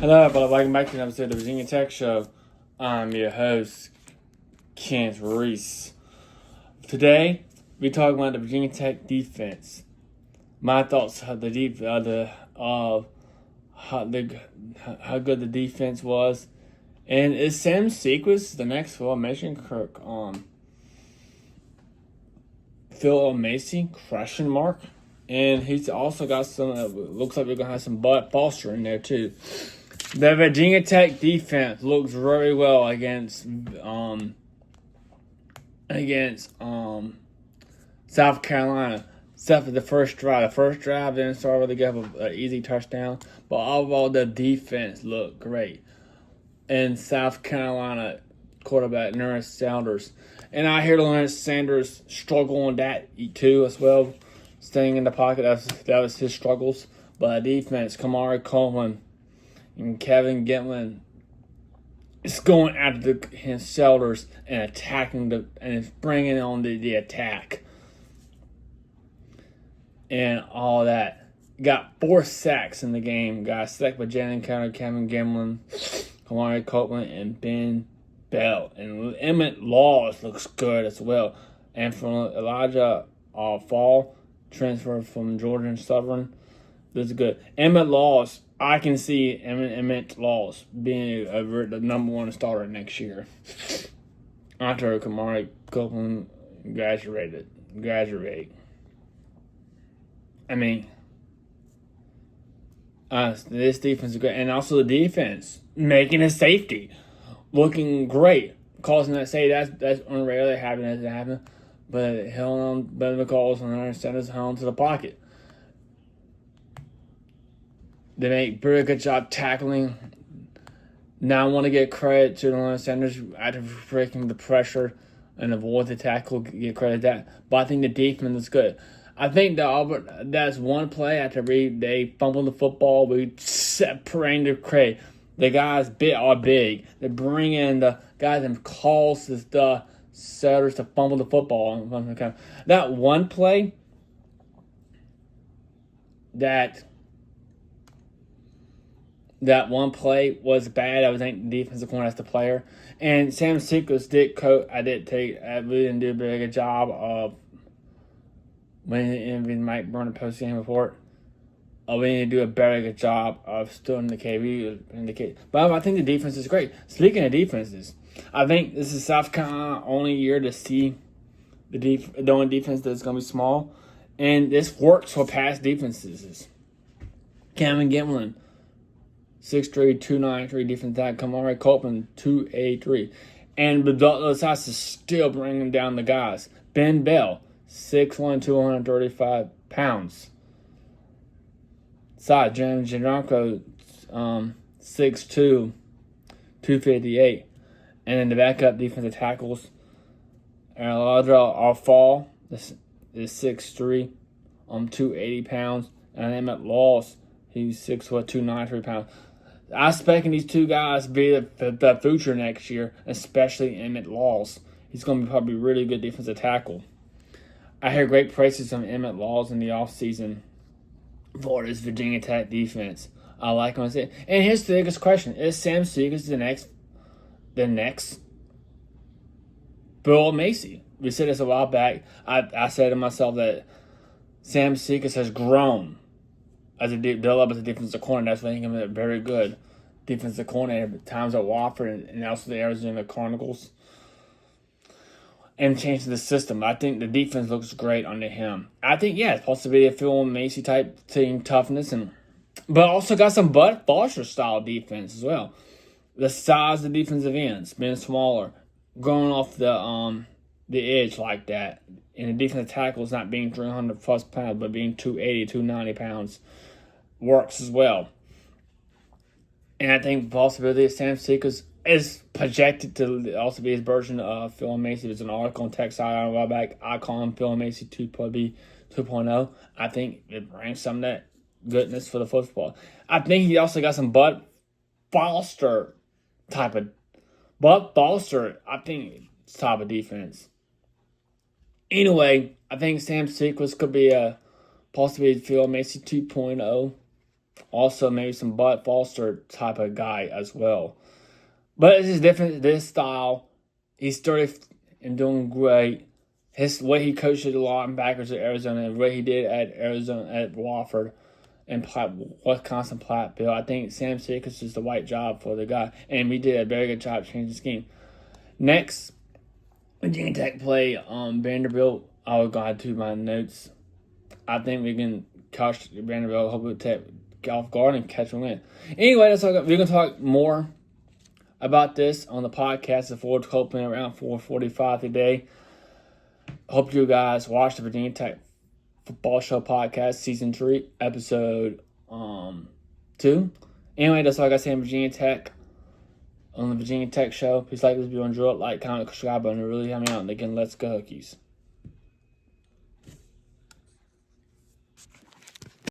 Hello, everybody. Welcome back to another episode of the Virginia Tech Show. I'm your host, Kent Reese. Today, we talk about the Virginia Tech defense. My thoughts of how good the defense was, and is Sam Siefkes the next Phil Elmassian? Phil Elmassian? Question mark. And he's also got some. Looks like we're gonna have some Bud Foster in there too. The Virginia Tech defense looks very well against South Carolina. Except for the first drive. The first drive didn't start really good with an easy touchdown. But overall, the defense looked great. And South Carolina quarterback Lawrence Sanders. And I hear Lawrence Sanders struggle on that too as well. Staying in the pocket, that was his struggles. But defense, Kamari Coleman and Kevin Gitlin is going after his shoulders and attacking and bringing on the attack and all that. Got 4 sacks in the game. Got sacked by Jalen Carter, Kevin Gitlin, Kamari Coleman, and Ben Bell. And Emmett Laws looks good as well. And from Elijah Fall, transfer from Georgia Southern, this is good. Emmett Laws. I can see Emmett Laws being the number 1 starter next year after Kamari Copeland graduate. I mean, this defense is great, and also the defense making a safety, looking great, causing that safety. That's unrarely happening, but held on better calls and sent us home to the pocket. They make a very good job tackling. Now I want to give credit to the Lawrence Sanders after breaking the pressure and avoid the tackle. Give credit to that. But I think the defense is good. I think that's one play after they fumble the football. We praying to credit. The guys are big. They bring in the guys and cause the setters to fumble the football. That one play That one play was bad. I think the defensive corner as the player. And Sam Siefkes did coach. I really didn't do a very good job of when we might burn a post game report. We need to do a very good job of still in the KV. But I think the defense is great. Speaking of defenses, I think this is South Carolina only year to see the only defense that's going to be small. And this works for past defenses. Kevin Gitlin, 6'3", 293 defense back. Kamari Copeland, 283. And the size is still bringing down the guys. Ben Bell, 6'1", 235 pounds. Side, James Janarko, 6'2", 258. And then the backup defensive tackles, Elijah Fall, is 6'3", 280 pounds. And Emmett Laws, he's 6', 293 pounds. I expect these two guys to be the future next year, especially Emmett Laws. He's going to be probably a really good defensive tackle. I hear great praises from Emmett Laws in the offseason for his Virginia Tech defense. I like him. And here's the biggest question. Is Sam Siefkes the next Phil Elmassian? We said this a while back. I said to myself that Sam Siefkes has grown as a defensive coordinator. That's making him a very good defensive coordinator at times at Wofford and also the Arizona Chronicles. And changing the system. I think the defense looks great under him. I think, it's possibly a Phil Elmassian type team toughness, but also got some Bud Foster style defense as well. The size of the defensive ends being smaller, going off the edge like that, and the defensive tackles not being 300 plus pounds, but being 280, 290 pounds works as well. And I think the possibility of Sam Siefkes is projected to also be his version of Phil Elmassian. There's an article on Tech Side a while back. I call him Phil Elmassian 2.0. I think it brings some of that goodness for the football. I think he also got some Bud Foster type of defense. Anyway, I think Sam Siefkes could be a possibly Phil Elmassian 2.0. Also, maybe some Bud Foster type of guy as well. But it's just different. This style, he's 30 and doing great. His way he coached the linebackers at Arizona, and what he did at Arizona at Wofford and Wisconsin Platteville, I think Sam Siefkes is the right job for the guy, and we did a very good job changing the scheme. Next, Virginia Tech play Vanderbilt. I will go to my notes. I think we can catch Vanderbilt. Hopefully, take off guard and catch them in. Anyway, we're going to talk more about this on the podcast at 4 opening around 4:45 today. Hope you guys watch the Virginia Tech Football Show podcast, season 3, episode 2. Anyway, that's all I got to say on Virginia Tech. On the Virginia Tech Show. Please like this video, enjoy it, like, comment, subscribe, and really help me out. And again, let's go Hokies.